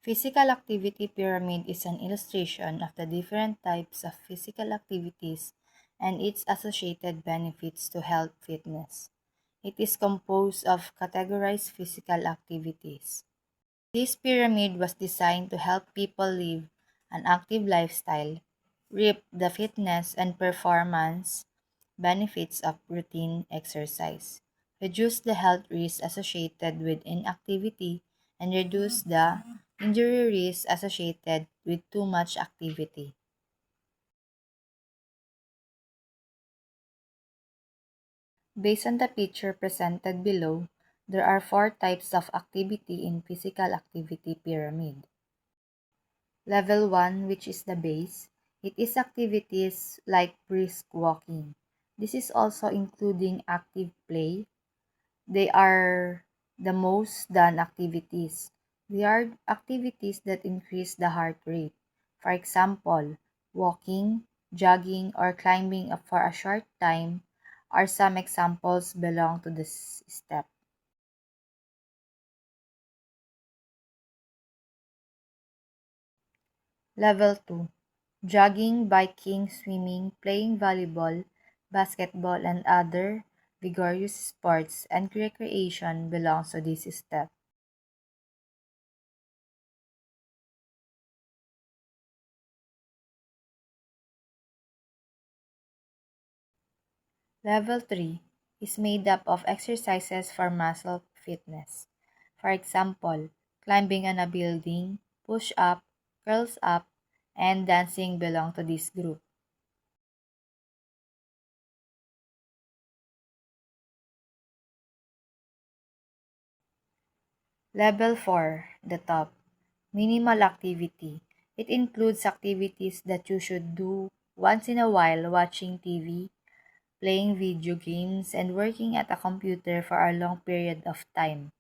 Physical activity pyramid is an illustration of the different types of physical activities and its associated benefits to health fitness. It is composed of categorized physical activities. This pyramid was designed to help people live an active lifestyle, reap the fitness and performance benefits of routine exercise, reduce the health risks associated with inactivity, and reduce the injury risks associated with too much activity. Based on the picture presented below, there are four types of activity in physical activity pyramid. Level 1, which is the base, it is activities like brisk walking. This is also including active play. They are the most done activities. They are activities that increase the heart rate. For example, walking, jogging, or climbing for a short time are some examples belong to this step. Level 2. Jogging, biking, swimming, playing volleyball, basketball, and other vigorous sports and recreation belongs to this step. Level 3 is made up of exercises for muscle fitness. For example, climbing on a building, push up, curls up, and dancing belong to this group. Level 4, the top, minimal activity. It includes activities that you should do once in a while, watching TV, playing video games, and working at a computer for a long period of time.